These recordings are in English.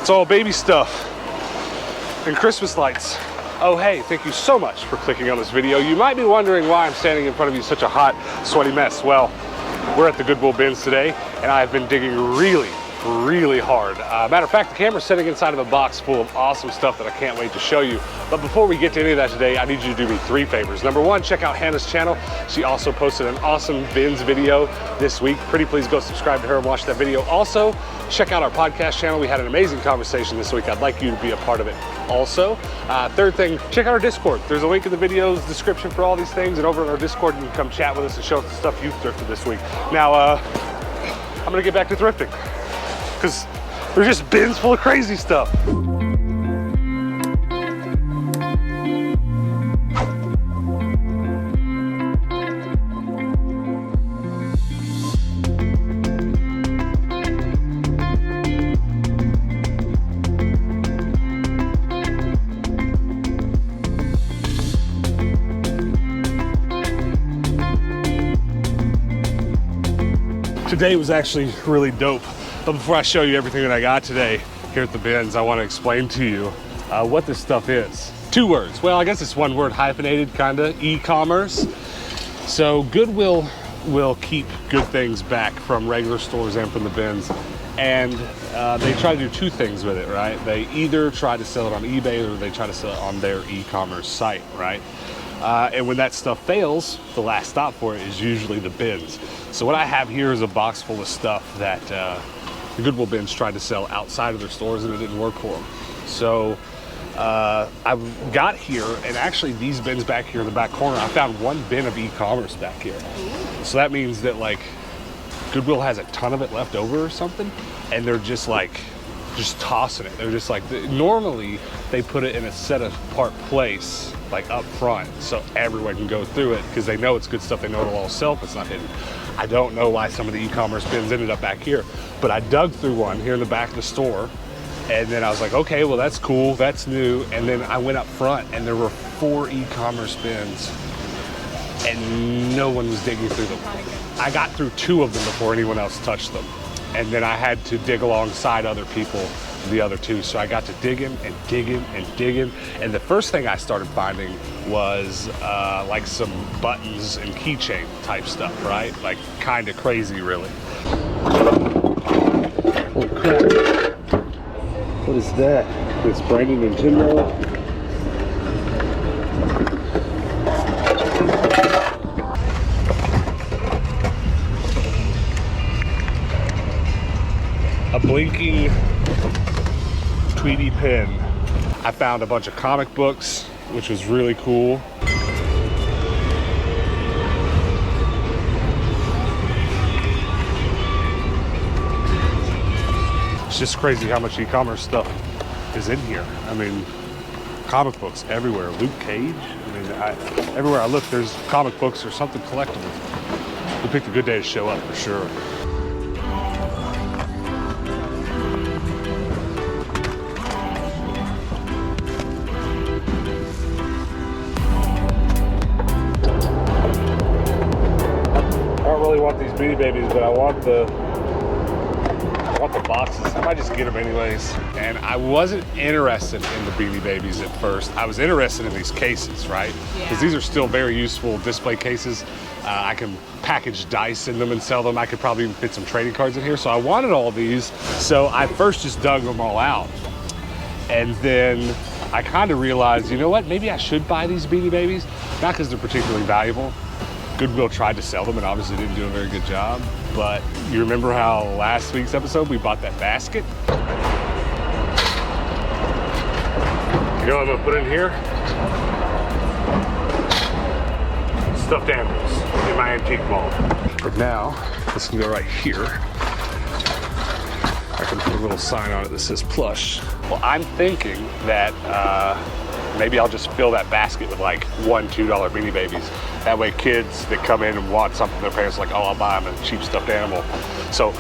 It's all baby stuff and Christmas lights. Oh hey, thank you so much for clicking on this video. You might be wondering why I'm standing in front of you such a hot, sweaty mess. Well, we're at the Goodwill bins today, and I've been digging really hard. Matter of fact, the camera's sitting inside of a box full of awesome stuff that I can't wait to show you. But before we get to any of that today, I need you to do me 3 favors. Number 1, check out Hannah's channel. She also posted an awesome bins video this week. Pretty please go subscribe to her and watch that video. Also, check out our podcast channel. We had an amazing conversation this week. I'd like you to be a part of it also. Third thing, check out our Discord. There's a link in the video's description for all these things, and over in our Discord, you can come chat with us and show us the stuff you've thrifted this week. Now, I'm gonna get back to thrifting, because there's just bins full of crazy stuff. Today was actually really dope. But before I show you everything that I got today here at the bins, I want to explain to you what this stuff is. 2 words. Well, I guess it's 1 word, hyphenated, kinda, e-commerce. So Goodwill will keep good things back from regular stores and from the bins. And they try to do 2 things with it, right? They either try to sell it on eBay or they try to sell it on their e-commerce site, right? And when that stuff fails, the last stop for it is usually the bins. So what I have here is a box full of stuff that the Goodwill bins tried to sell outside of their stores, and it didn't work for them. So I got here, and actually these bins back here in the back corner, I found 1 bin of e-commerce back here. So that means that like Goodwill has a ton of it left over or something, and they're just tossing it. They're just like, normally they put it in a set apart place, like up front, so everyone can go through it because they know it's good stuff. They know it'll all sell if it's not hidden. I don't know why some of the e-commerce bins ended up back here, but I dug through one here in the back of the store, and then I was like, okay, well that's cool, that's new. And then I went up front and there were 4 e-commerce bins and no one was digging through them. I got through 2 of them before anyone else touched them. And then I had to dig alongside other people, the other 2. So I got to digging and digging and digging. And the first thing I started finding was like some buttons and keychain type stuff, right? Like kind of crazy, really. Oh crap. What is that? It's Brandon and Nintendo. A blinking Tweety pen. I found a bunch of comic books, which was really cool. It's just crazy how much e-commerce stuff is in here. I mean, comic books everywhere. Luke Cage. I mean, everywhere I look, there's comic books or something collectible. We picked a good day to show up for sure. Want these Beanie Babies, but I want the boxes. I might just get them anyways. And I wasn't interested in the Beanie Babies at first. I was interested in these cases, right? Because these are still very useful display cases. I can package dice in them and sell them. I could probably even fit some trading cards in here. So I wanted all these. So I first just dug them all out. And then I kind of realized, you know what? Maybe I should buy these Beanie Babies. Not because they're particularly valuable. Goodwill tried to sell them and obviously didn't do a very good job. But you remember how last week's episode we bought that basket? You know what I'm gonna put in here? Stuffed animals in my antique mall. But now, this can go right here. I can put a little sign on it that says plush. Well, I'm thinking that maybe I'll just fill that basket with like $1, $2 Beanie Babies. That way kids that come in and want something, their parents are like, oh, I'll buy them a cheap stuffed animal. So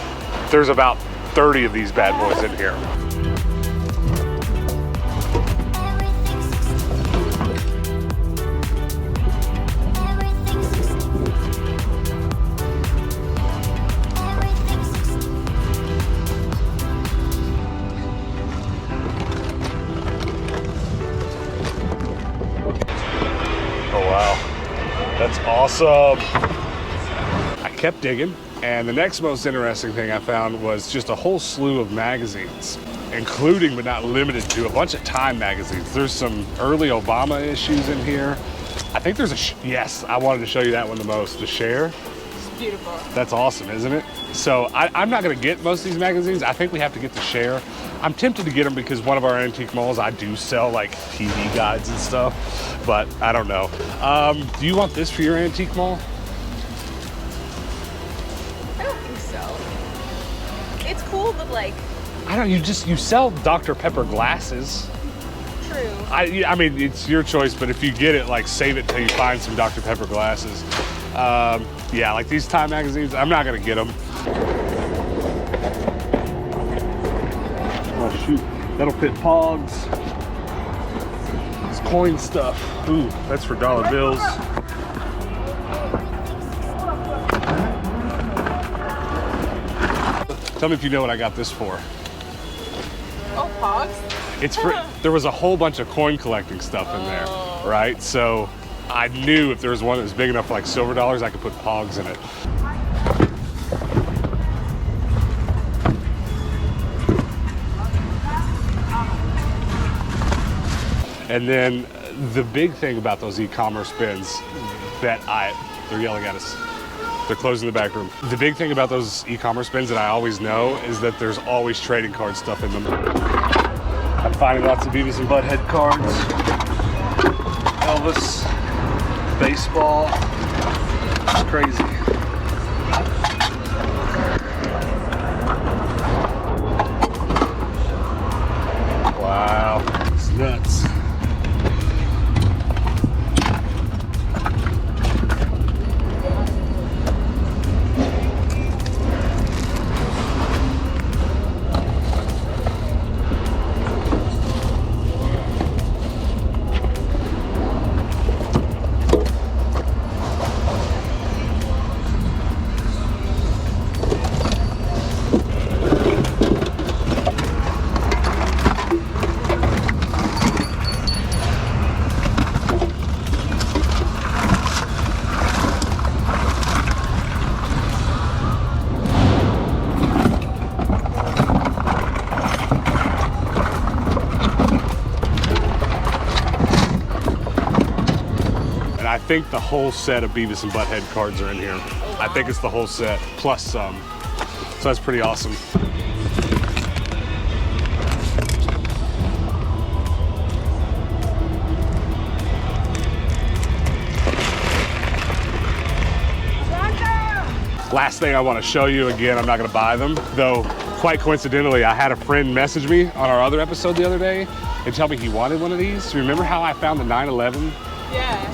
there's about 30 of these bad boys in here. That's awesome. I kept digging, and the next most interesting thing I found was just a whole slew of magazines, including but not limited to a bunch of Time magazines. There's some early Obama issues in here. I think there's yes, I wanted to show you that one the most, the Share. It's beautiful. That's awesome, isn't it? So I'm not gonna get most of these magazines. I think we have to get the Share. I'm tempted to get them because one of our antique malls, I do sell like TV guides and stuff, but I don't know. Do you want this for your antique mall? I don't think so. It's cool, but like... I don't, you sell Dr. Pepper glasses. True. I mean, it's your choice, but if you get it, like save it till you find some Dr. Pepper glasses. Yeah, like these Time magazines, I'm not gonna get them. Oh shoot, that'll fit Pogs. It's coin stuff. Ooh, that's for dollar bills. Tell me if you know what I got this for. Oh, Pogs? It's for, there was a whole bunch of coin collecting stuff in there, right? So I knew if there was one that was big enough for like silver dollars, I could put Pogs in it. And then the big thing about those e-commerce bins that they're yelling at us. They're closing the back room. The big thing about those e-commerce bins that I always know is that there's always trading card stuff in them. I'm finding lots of Beavis and Butthead cards, Elvis, baseball. It's crazy. Wow, it's nuts. I think the whole set of Beavis and Butthead cards are in here. Oh, wow. I think it's the whole set, plus some. So that's pretty awesome. Last thing I want to show you, again, I'm not going to buy them, though quite coincidentally, I had a friend message me on our other episode the other day and tell me he wanted one of these. Remember how I found the 9/11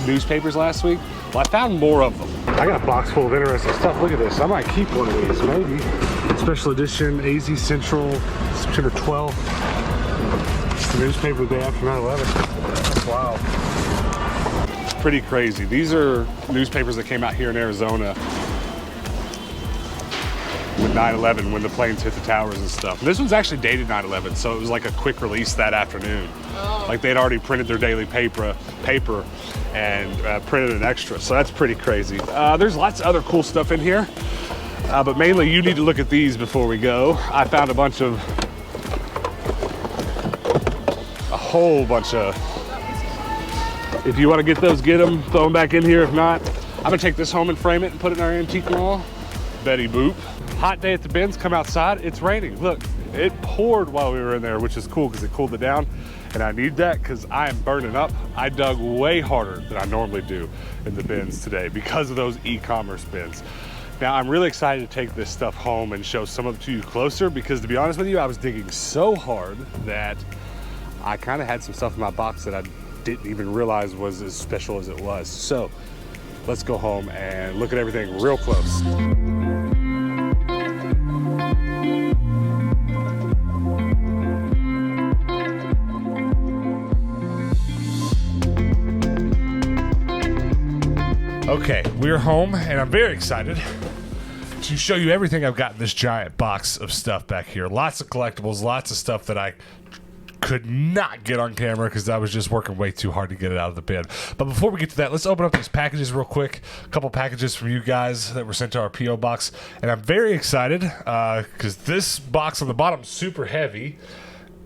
newspapers last week? Well, I found more of them. I got a box full of interesting stuff. Look at this. I might keep one of these, maybe. Special edition, AZ Central, September 12th. It's the newspaper the day after 9/11. That's wild. Pretty crazy. These are newspapers that came out here in Arizona with 9/11, when the planes hit the towers and stuff. And this one's actually dated 9/11, so it was like a quick release that afternoon. Oh. Like they'd already printed their daily paper and printed an extra, so that's pretty crazy. There's lots of other cool stuff in here, but mainly you need to look at these before we go. I found a whole bunch of, if you want to get those, get them, throw them back in here. If not, I'm gonna take this home and frame it and put it in our antique wall. Betty boop. Hot day at the bins, come outside, it's raining. Look, it poured while we were in there, which is cool because it cooled it down, and I need that because I am burning up. I dug way harder than I normally do in the bins today because of those e-commerce bins. Now, I'm really excited to take this stuff home and show some of it to you closer because, to be honest with you, I was digging so hard that I kind of had some stuff in my box that I didn't even realize was as special as it was. So let's go home and look at everything real close. Okay, we're home and I'm very excited to show you everything I've got in this giant box of stuff back here. Lots of collectibles, lots of stuff that I could not get on camera because I was just working way too hard to get it out of the bin. But before we get to that, let's open up these packages real quick. A couple packages from you guys that were sent to our P.O. box. And I'm very excited because this box on the bottom is super heavy.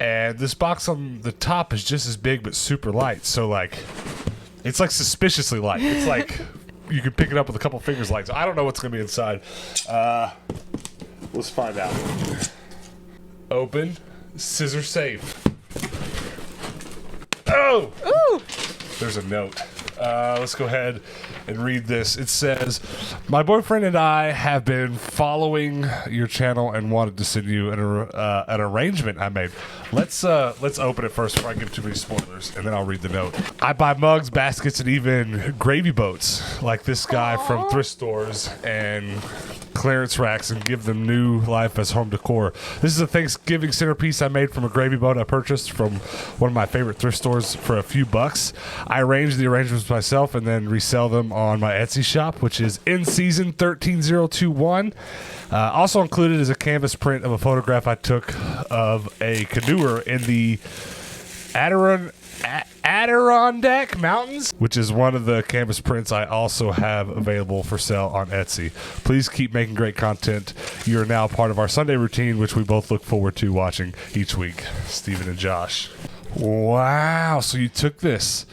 And this box on the top is just as big but super light. So, like, it's like suspiciously light. It's like you can pick it up with a couple fingers light. So I don't know what's going to be inside. Let's find out. Open. Scissor safe. Oh! Ooh! There's a note. Let's go ahead and read this. It says, my boyfriend and I have been following your channel and wanted to send you an arrangement I made. Let's open it first before I give too many spoilers, and then I'll read the note. I buy mugs, baskets, and even gravy boats like this guy from thrift stores and clearance racks and give them new life as home decor. This is a Thanksgiving centerpiece I made from a gravy boat I purchased from one of my favorite thrift stores for a few bucks. I arranged the arrangements myself and then resell them on my Etsy shop, which is In Season 13021. Also included is a canvas print of a photograph I took of a canoer in the Adirondack Mountains, which is one of the canvas prints I also have available for sale on Etsy. Please keep making great content. You are now part of our Sunday routine, which we both look forward to watching each week. Steven and Josh. Wow, so you took this.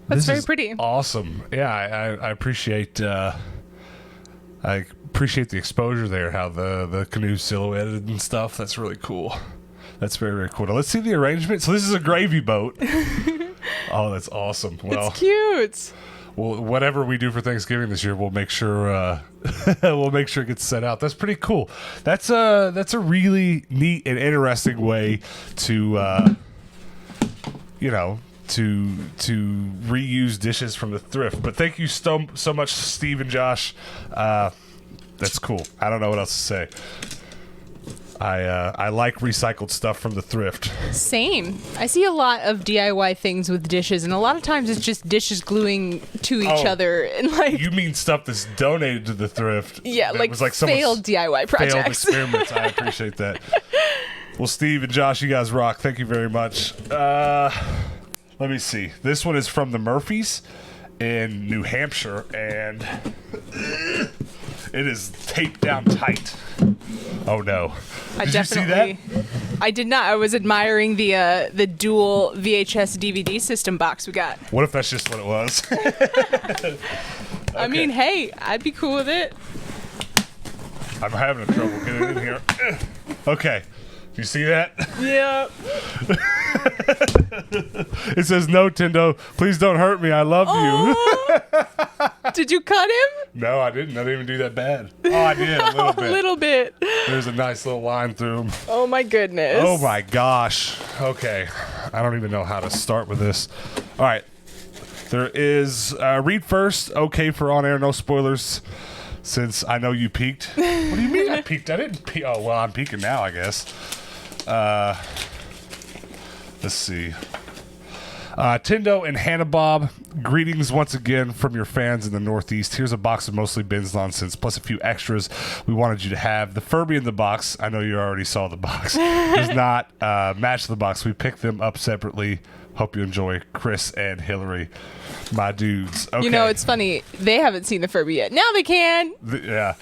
That's very pretty. Awesome. Yeah, I appreciate the exposure there, how the canoe silhouetted and stuff. That's really cool. That's very, very cool. Now, let's see the arrangement. So this is a gravy boat. Oh, that's awesome. Well, it's cute. Well, whatever we do for Thanksgiving this year, we'll make sure it gets set out. That's pretty cool. That's a really neat and interesting way to to reuse dishes from the thrift. But thank you so much, Steve and Josh. That's cool. I don't know what else to say. I like recycled stuff from the thrift. Same. I see a lot of DIY things with dishes, and a lot of times it's just dishes gluing to each other. And like, you mean stuff that's donated to the thrift? Yeah, like failed DIY projects. Failed experiments. I appreciate that. Well, Steve and Josh, you guys rock. Thank you very much. Let me see. This one is from the Murphys in New Hampshire, and it is taped down tight. Oh no! Did you see that? I did not. I was admiring the dual VHS DVD system box we got. What if that's just what it was? Okay. I mean, hey, I'd be cool with it. I'm having trouble getting in here. Okay. You see that? Yeah. It says, no, Tendo, please don't hurt me. I love you. Did you cut him? No, I didn't. I didn't even do that bad. Oh, I did a little bit. A little bit. There's a nice little line through him. Oh, my goodness. Oh, my gosh. Okay. I don't even know how to start with this. All right. There is, read first. Okay for on-air, no spoilers. Since I know you peeked. What do you mean I peeked? I didn't peek. Oh, well, I'm peeking now, I guess. Let's see. Tindo and Hannah Bob, greetings once again from your fans in the Northeast. Here's a box of mostly Ben's nonsense, plus a few extras we wanted you to have. The Furby in the box, I know you already saw the box, does not match the box. We picked them up separately. Hope you enjoy. Chris and Hillary, my dudes. Okay. You know, it's funny. They haven't seen the Furby yet. Now they can. Yeah.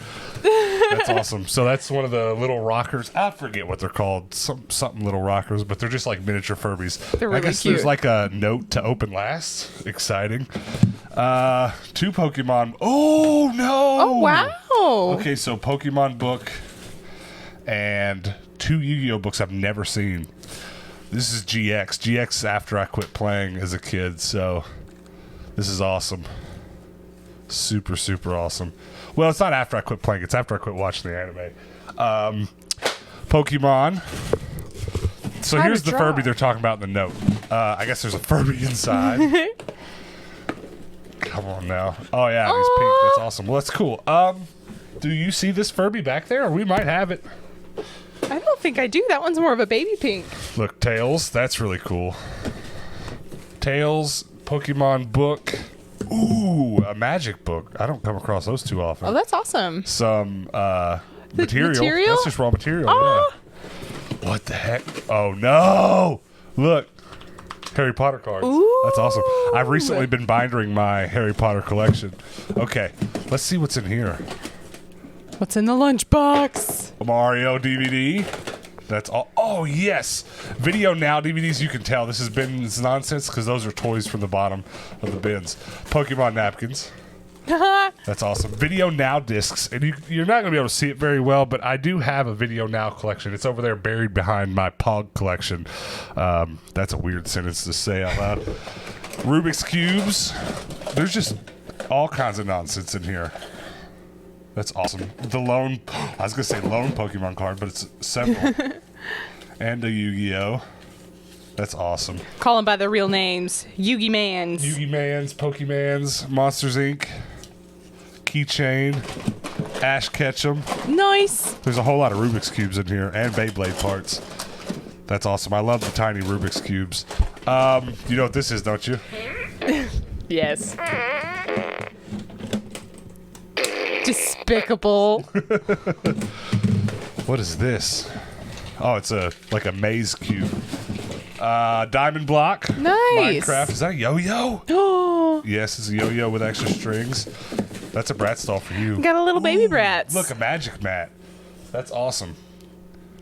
That's awesome. So that's one of the little rockers. I forget what they're called. Something little rockers, but they're just like miniature Furbies. They're really I guess cute. There's like a note to open last. Exciting. 2 Pokemon. Oh, no. Oh, wow. Okay, so Pokemon book and 2 Yu-Gi-Oh books I've never seen. This is GX. GX after I quit playing as a kid, so this is awesome. Super, super awesome. Well, it's not after I quit playing. It's after I quit watching the anime. Pokemon. So here's the Furby they're talking about in the note. I guess there's a Furby inside. Come on now. Oh, yeah, he's pink. That's awesome. Well, that's cool. Do you see this Furby back there? Or we might have it. I don't think I do. That one's more of a baby pink. Look, Tails. That's really cool. Tails, Pokemon book. Ooh, a magic book. I don't come across those too often. Oh, that's awesome. Some material. Material? That's just raw material, yeah. What the heck? Oh, no. Look. Harry Potter cards. Ooh. That's awesome. I've recently been binding my Harry Potter collection. Okay, let's see what's in here. What's in the lunchbox? Mario DVD. That's all. Oh, yes. Video Now DVDs. You can tell this has been nonsense because those are toys from the bottom of the bins. Pokemon napkins. That's awesome. Video Now discs. And you're not going to be able to see it very well, but I do have a Video Now collection. It's over there buried behind my Pog collection. That's a weird sentence to say out loud. Rubik's Cubes. There's just all kinds of nonsense in here. That's awesome. I was going to say lone Pokemon card, but it's several. And a Yu-Gi-Oh! That's awesome. Call them by their real names. Yugi Mans. Yugi Mans, Pokemans, Monsters Inc., Keychain, Ash Ketchum. Nice. There's a whole lot of Rubik's Cubes in here and Beyblade parts. That's awesome. I love the tiny Rubik's Cubes. You know what this is, don't you? Yes. Despicable. What is this? Oh, it's like a maze cube. Diamond block. Nice. Minecraft. Is that a yo-yo? Oh. Yes, it's a yo-yo with extra strings. That's a Bratz doll for you. Got a little baby Bratz. Look, a magic mat. That's awesome.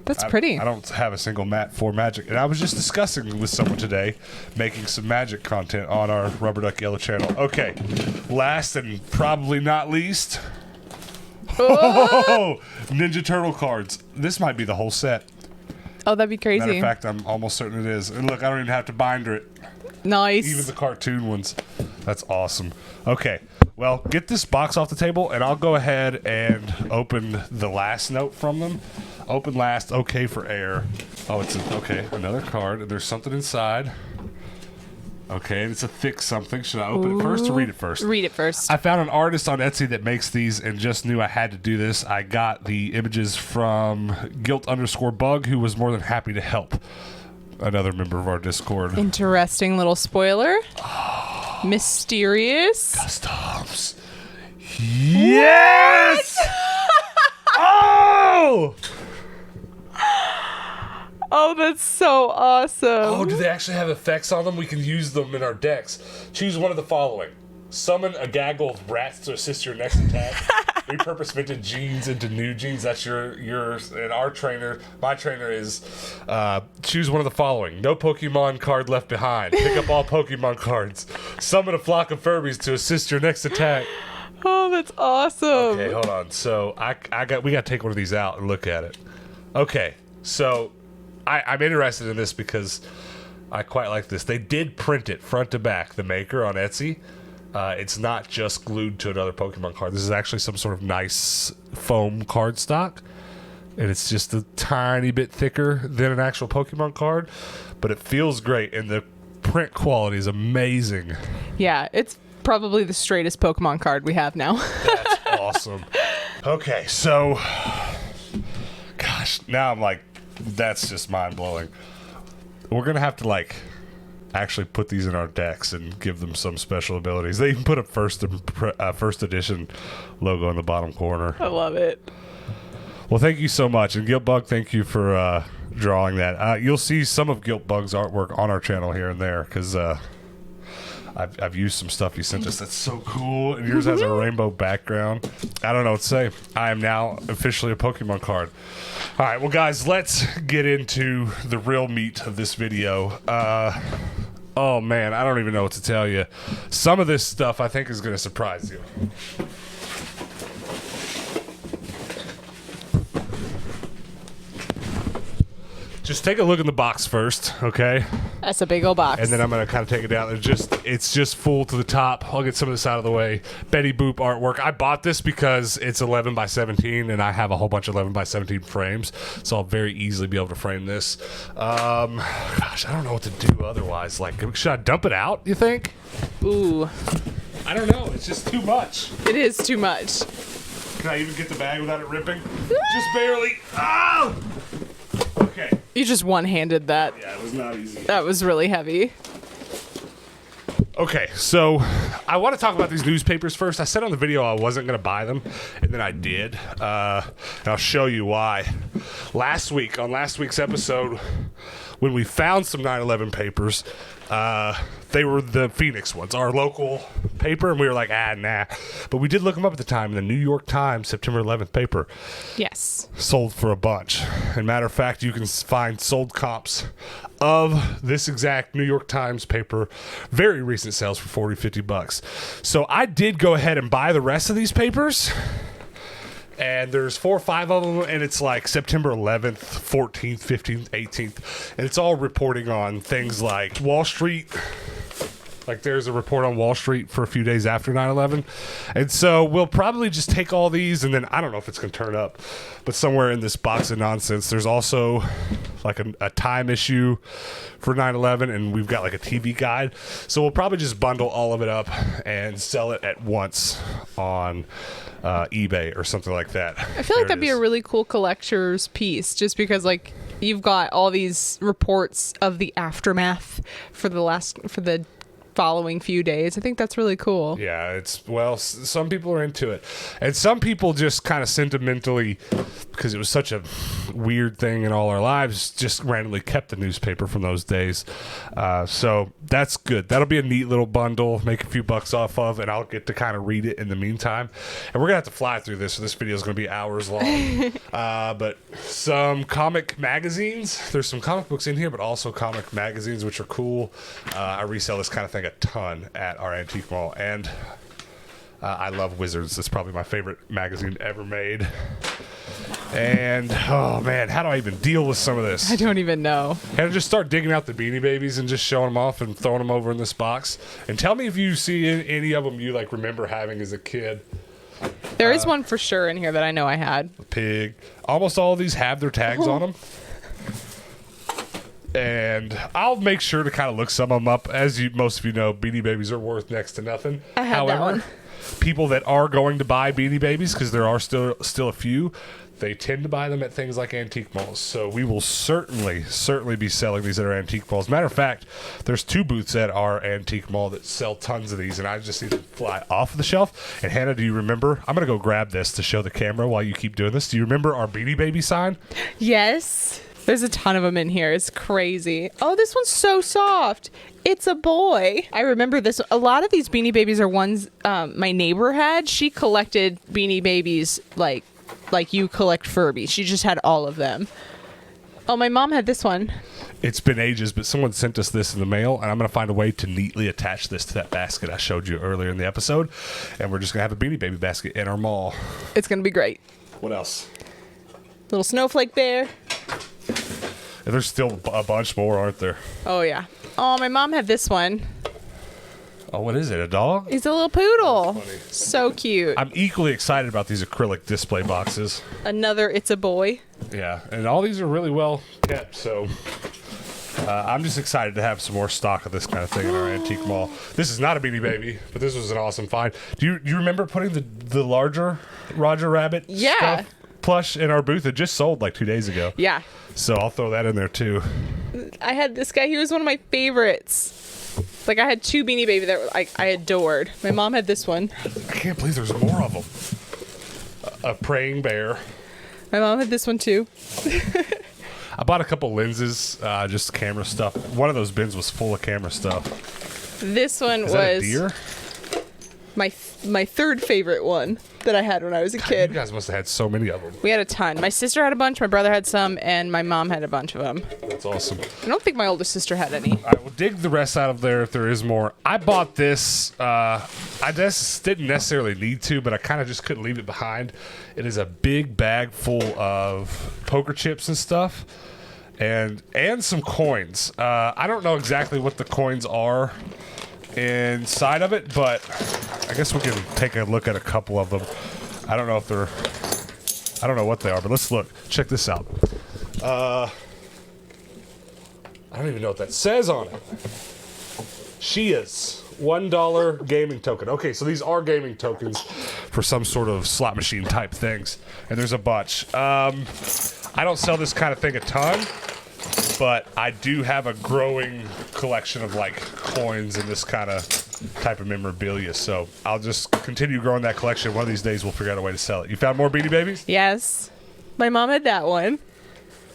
That's pretty. I don't have a single mat for magic. And I was just discussing with someone today, making some magic content on our Rubber Duck Yellow channel. Okay, last and probably not least. Oh! Ninja Turtle cards. This might be the whole set. Oh, that'd be crazy. Matter of fact, I'm almost certain it is. And look, I don't even have to binder it. Nice. Even the cartoon ones. That's awesome. Okay, well, get this box off the table, and I'll go ahead and open the last note from them. Open last, okay for air. Oh, okay, another card, and there's something inside. Okay, and it's a thick something. Should I open it first or read it first? Read it first. I found an artist on Etsy that makes these and just knew I had to do this. I got the images from Guilt_Bug, who was more than happy to help. Another member of our Discord. Interesting little spoiler. Mysterious. Customs. Yes! Oh! Oh, that's so awesome. Oh, do they actually have effects on them? We can use them in our decks. Choose one of the following. Summon a gaggle of rats to assist your next attack. Repurpose vintage genes into new genes. That's yours. And our trainer, my trainer is choose one of the following. No Pokemon card left behind. Pick up all Pokemon cards. Summon a flock of Furbies to assist your next attack. Oh, that's awesome. Okay, hold on. So we got to take one of these out and look at it. Okay, so I'm interested in this because I quite like this. They did print it front to back, the maker on Etsy. It's not just glued to another Pokemon card. This is actually some sort of nice foam card stock. And it's just a tiny bit thicker than an actual Pokemon card. But it feels great, and the print quality is amazing. Yeah, it's probably the straightest Pokemon card we have now. That's awesome. Okay, so... Gosh, now I'm like... That's just mind-blowing. We're going to have to, actually put these in our decks and give them some special abilities. They even put a first edition logo in the bottom corner. I love it. Well, thank you so much. And Guiltbug, thank you for drawing that. You'll see some of Guiltbug's artwork on our channel here and there because I've used some stuff he sent us. That's so cool. And yours has a rainbow background. I don't know what to say. I am now officially a Pokemon card. All right, well, guys, let's get into the real meat of this video. Oh, man, I don't even know what to tell you. Some of this stuff I think is going to surprise you. Just take a look in the box first, okay? That's a big old box. And then I'm going to kind of take it down. It's just full to the top. I'll get some of this out of the way. Betty Boop artwork. I bought this because it's 11 by 17, and I have a whole bunch of 11 by 17 frames, so I'll very easily be able to frame this. Gosh, I don't know what to do otherwise. Should I dump it out, you think? Ooh. I don't know. It's just too much. It is too much. Can I even get the bag without it ripping? Just barely. Oh! Okay. You just one-handed that. Yeah, it was not easy. That was really heavy. Okay, so I want to talk about these newspapers first. I said on the video I wasn't going to buy them, and then I did. And I'll show you why. On last week's episode, when we found some 9/11 papers, they were the Phoenix ones, our local paper, and we were like, nah. But we did look them up at the time, and the New York Times September 11th paper sold for a bunch. And matter of fact, you can find sold comps of this exact New York Times paper, very recent sales for $40-50. So I did go ahead and buy the rest of these papers. And there's 4 or 5 of them, and it's like September 11th, 14th, 15th, 18th. And it's all reporting on things like Wall Street. Like there's a report on Wall Street for a few days after 9/11. And so we'll probably just take all these, and then I don't know if it's going to turn up, but somewhere in this box of nonsense, there's also like a time issue for 9/11, and we've got like a TV guide. So we'll probably just bundle all of it up and sell it at once on eBay or something like that. I feel like that'd be a really cool collector's piece, just because like you've got all these reports of the aftermath for the following few days. I think that's really cool. Yeah, some people are into it, and some people just kind of sentimentally, because it was such a weird thing in all our lives, just randomly kept the newspaper from those days. So that's good. That'll be a neat little bundle, make a few bucks off of, and I'll get to kind of read it in the meantime. And we're gonna have to fly through this, so this video is gonna be hours long. But some comic magazines. There's some comic books in here, but also comic magazines, which are cool. I resell this kind of thing a ton at our antique mall, and I love Wizards. It's probably my favorite magazine ever made. And oh man, how do I even deal with some of this? I don't even know. Can I just start digging out the Beanie Babies and just showing them off and throwing them over in this box? And tell me if you see any of them you like remember having as a kid. There is one for sure in here that I know I had. A pig. Almost all of these have their tags on them. And I'll make sure to kind of look some of them up. As most of you know, Beanie Babies are worth next to nothing. I have that one. People that are going to buy Beanie Babies, because there are still a few, they tend to buy them at things like antique malls. So we will certainly be selling these at our antique malls. Matter of fact, there's 2 booths at our antique mall that sell tons of these, and I just need to fly off the shelf. And Hannah, do you remember? I'm going to go grab this to show the camera while you keep doing this. Do you remember our Beanie Baby sign? Yes. There's a ton of them in here. It's crazy. Oh, this one's so soft. It's a boy. I remember this. A lot of these Beanie Babies are ones my neighbor had. She collected Beanie Babies like you collect Furbies. She just had all of them. Oh, my mom had this one. It's been ages, but someone sent us this in the mail, and I'm going to find a way to neatly attach this to that basket I showed you earlier in the episode. And we're just going to have a Beanie Baby basket in our mall. It's going to be great. What else? Little snowflake bear. And there's still a bunch more, aren't there? Oh, yeah. Oh, my mom had this one. Oh, what is it? A dog? He's a little poodle. That's funny. So cute. I'm equally excited about these acrylic display boxes. Another It's a Boy. Yeah, and all these are really well kept, so I'm just excited to have some more stock of this kind of thing in our antique mall. This is not a Beanie Baby, but this was an awesome find. Do you remember putting the larger Roger Rabbit stuff plush in our booth? It just sold like 2 days ago. Yeah. So I'll throw that in there too. I had this guy. He was one of my favorites. Like I had 2 Beanie Baby that I adored. My mom had this one. I can't believe there's more of them. A praying bear. My mom had this one too. I bought a couple lenses, just camera stuff. One of those bins was full of camera stuff. This one was was a deer? my 3rd favorite one that I had when I was a kid. You guys must have had so many of them. We had a ton. My sister had a bunch, my brother had some, and my mom had a bunch of them. That's awesome. I don't think my oldest sister had any. I will dig the rest out of there if there is more. I bought this. I just didn't necessarily need to, but I kind of just couldn't leave it behind. It is a big bag full of poker chips and stuff, and some coins. I don't know exactly what the coins are inside of it, but I guess we can take a look at a couple of them. I don't know what they are, but let's look. Check this out. I don't even know what that says on it. Shia's $1 gaming token. Okay, so these are gaming tokens for some sort of slot machine type things, and there's a bunch. I don't sell this kind of thing a ton, but I do have a growing collection of like coins and this kind of type of memorabilia, so I'll just continue growing that collection. One of these days we'll figure out a way to sell it. You found more Beanie Babies? Yes. My mom had that one.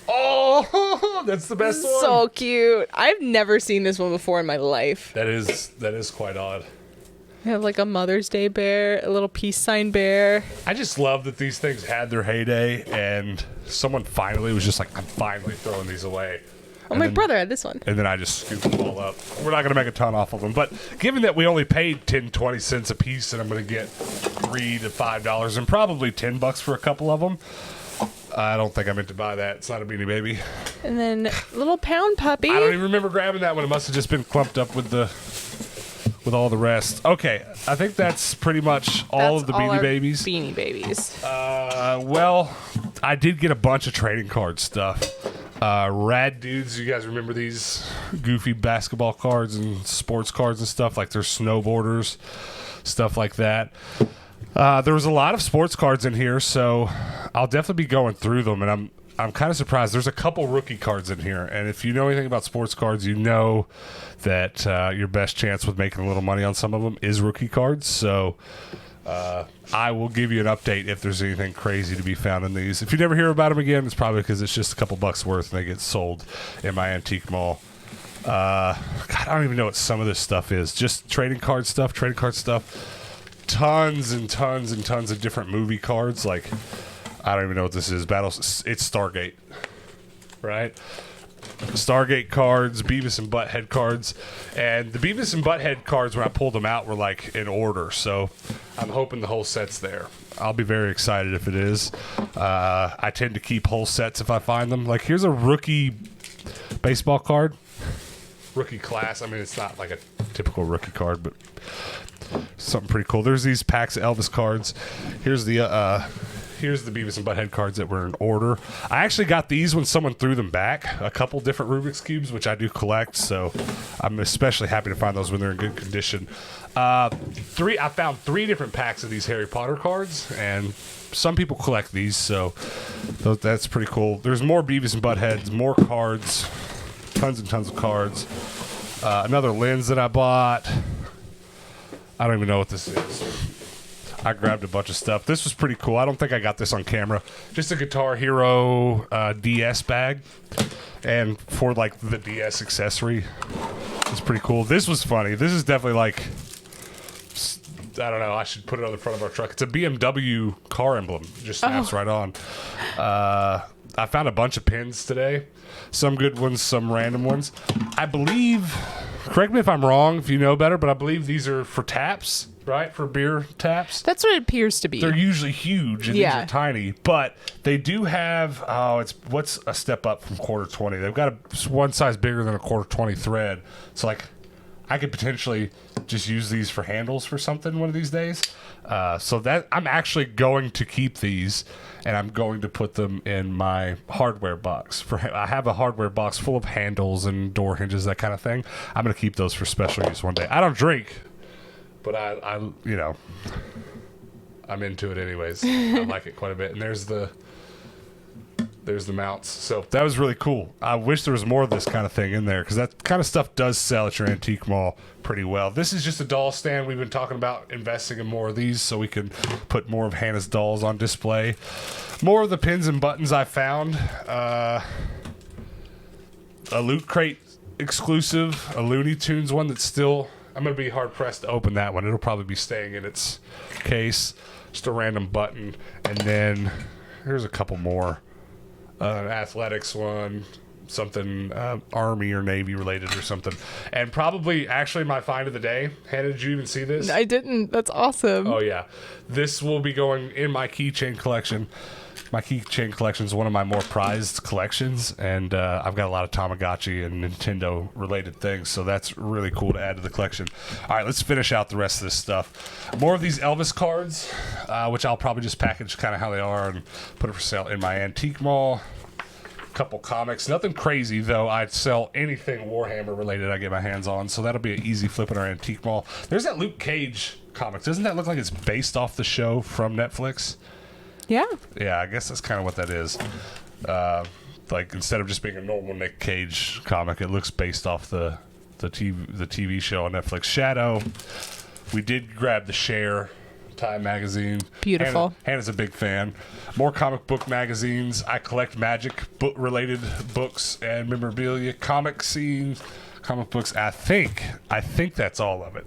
Oh, that's the best one. So cute. I've never seen this one before in my life. That is quite odd. We have like a Mother's Day bear, a little peace sign bear. I just love that these things had their heyday, and someone finally was just like, I'm finally throwing these away. Oh, my brother had this one. And then I just scooped them all up. We're not going to make a ton off of them, but given that we only paid 10, 20 cents a piece, and I'm going to get $3 to $5 and probably $10 for a couple of them, I don't think I meant to buy that. It's not a Beanie Baby. And then little pound puppy. I don't even remember grabbing that one. It must have just been clumped up with all the rest. Okay, I think that's pretty much all of the Beanie Babies. Beanie Babies. Well, I did get a bunch of trading card stuff. Rad Dudes, you guys remember these goofy basketball cards and sports cards and stuff? Like there's snowboarders, stuff like that. There was a lot of sports cards in here, so I'll definitely be going through them, and I'm kind of surprised. There's a couple rookie cards in here, and if you know anything about sports cards, you know that your best chance with making a little money on some of them is rookie cards. So I will give you an update if there's anything crazy to be found in these. If you never hear about them again, it's probably because it's just a couple bucks worth and they get sold in my antique mall. God, I don't even know what some of this stuff is. Just trading card stuff. Tons and tons and tons of different movie cards. Like, I don't even know what this is. It's Stargate, right? Stargate cards, Beavis and Butthead cards, and the Beavis and Butthead cards, when I pulled them out, were like in order, so I'm hoping the whole set's there. I'll be very excited if it is. I tend to keep whole sets if I find them. Like, here's a rookie baseball card. Rookie class. I mean, it's not like a typical rookie card, but something pretty cool. There's these packs of Elvis cards. Here's the Beavis and Butthead cards that were in order. I actually got these when someone threw them back. A couple different Rubik's Cubes, which I do collect, so I'm especially happy to find those when they're in good condition. I found 3 different packs of these Harry Potter cards, and some people collect these, so that's pretty cool. There's more Beavis and Buttheads, more cards, tons and tons of cards. Another lens that I bought. I don't even know what this is. I grabbed a bunch of stuff. This was pretty cool. I don't think I got this on camera. Just a Guitar Hero DS bag. And for like the DS accessory. It's pretty cool. This was funny. This is definitely like, I don't know. I should put it on the front of our truck. It's a BMW car emblem. It just snaps right on. I found a bunch of pins today. Some good ones, some random ones. I believe, correct me if I'm wrong, if you know better, but I believe these are for taps, right? For beer taps. That's what it appears to be. They're usually huge, and these are tiny. But they do have, what's a step up from quarter 20? They've got one size bigger than a quarter 20 thread. So, like, I could potentially just use these for handles for something one of these days. So that I'm actually going to keep these, and I'm going to put them in my hardware box. I have a hardware box full of handles and door hinges, that kind of thing. I'm going to keep those for special use one day. I don't drink, but I you know, I'm into it anyways. I like it quite a bit. And there's the mounts. So that was really cool. I wish there was more of this kind of thing in there, because that kind of stuff does sell at your antique mall pretty well. This is just a doll stand. We've been talking about investing in more of these so we can put more of Hannah's dolls on display. More of the pins and buttons I found. A Loot Crate exclusive, a Looney Tunes one that's still... I'm going to be hard-pressed to open that one. It'll probably be staying in its case. Just a random button. And then here's a couple more. An athletics one, something Army or Navy related or something. And probably actually my find of the day. Hannah, did you even see this? I didn't. That's awesome. Oh, yeah. This will be going in my Keychain Collection. My Keychain Collection is one of my more prized collections, and I've got a lot of Tamagotchi and Nintendo related things, so that's really cool to add to the collection. All right, let's finish out the rest of this stuff. More of these Elvis cards, which I'll probably just package kind of how they are and put it for sale in my antique mall. Couple comics, nothing crazy though. I'd sell anything Warhammer related I get my hands on, so that'll be an easy flip in our antique mall. There's that Luke Cage comic. Doesn't that look like it's based off the show from Netflix? Yeah. Yeah, I guess that's kind of what that is. Like, instead of just being a normal Nick Cage comic, it looks based off the TV show on Netflix. Shadow. We did grab the Cher Time magazine. Beautiful. Hannah's a big fan. More comic book magazines. I collect magic book related books and memorabilia, comic scenes, comic books. I think that's all of it,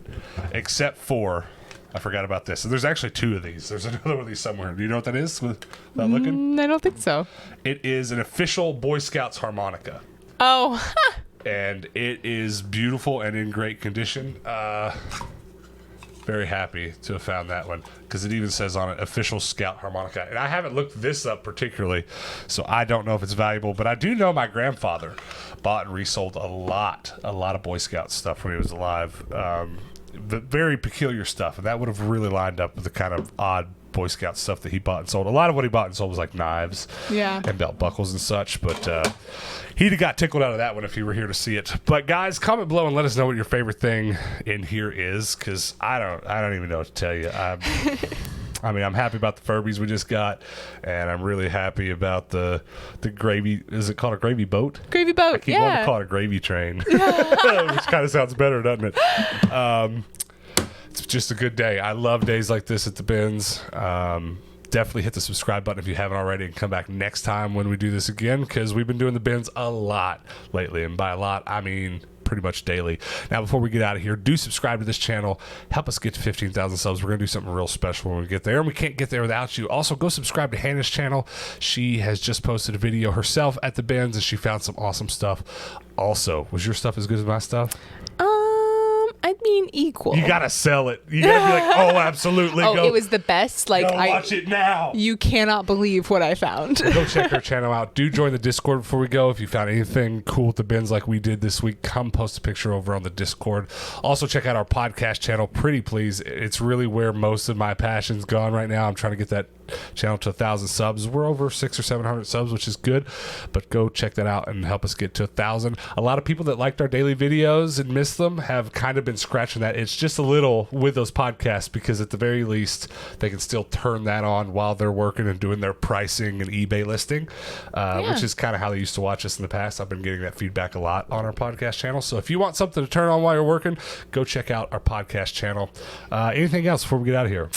except for I forgot about this. So there's actually 2 of these. There's another one of these somewhere. Do you know what that is without looking? I don't think so. It is an official Boy Scouts harmonica. Oh, And it is beautiful and in great condition. Very happy to have found that one because it even says on it official Scout harmonica. And I haven't looked this up particularly, so I don't know if it's valuable, but I do know my grandfather bought and resold a lot of Boy Scout stuff when he was alive. Very peculiar stuff, and that would have really lined up with the kind of odd Boy Scout stuff that he bought and sold. A lot of what he bought and sold was like knives and belt buckles and such, but he'd have got tickled out of that one if he were here to see it. But guys, comment below and let us know what your favorite thing in here is, because I don't even know what to tell you. I mean, I'm happy about the Furbies we just got, and I'm really happy about the gravy. Is it called a gravy boat? gravy boat. I keep wanting to call it a gravy train, which kind of sounds better, doesn't it? It's just a good day. I love days like this at the bins. Definitely hit the subscribe button if you haven't already, and come back next time when we do this again, because we've been doing the bins a lot lately, and by a lot I mean pretty much daily. Now, before we get out of here, do subscribe to this channel. Help us get to 15,000 subs. We're going to do something real special when we get there, and we can't get there without you. Also, go subscribe to Hannah's channel. She has just posted a video herself at the bins, and she found some awesome stuff. Also, was your stuff as good as my stuff? I mean, equal. You gotta sell it. You gotta be like, oh, absolutely. Oh, go, it was the best. Like, watch it now. You cannot believe what I found. Go check her channel out. Do join the Discord before we go. If you found anything cool at the bins like we did this week, come post a picture over on the Discord. Also, check out our podcast channel, Pretty Please. It's really where most of my passion's gone right now. I'm trying to get that channel to 1,000 subs. We're over 600 or 700 subs, which is good, but go check that out and help us get to 1,000. A lot of people that liked our daily videos and missed them have kind of been scratching that itch just a little with those podcasts, because at the very least they can still turn that on while they're working and doing their pricing and eBay listing, which is kind of how they used to watch us in the past. I've been getting that feedback a lot on our podcast channel, so if you want something to turn on while you're working, go check out our podcast channel. Anything else before we get out of here?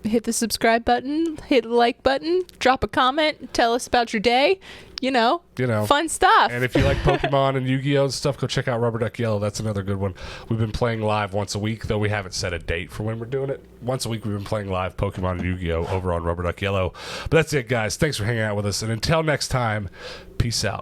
Hit the subscribe button, hit the like button, drop a comment, tell us about your day. You know, fun stuff. And if you like Pokemon and Yu-Gi-Oh and stuff, go check out Rubber Duck Yellow. That's another good one. We've been playing live once a week, though we haven't set a date for when we're doing it. Once a week we've been playing live Pokemon and Yu-Gi-Oh over on Rubber Duck Yellow. But that's it, guys. Thanks for hanging out with us, and until next time, peace out.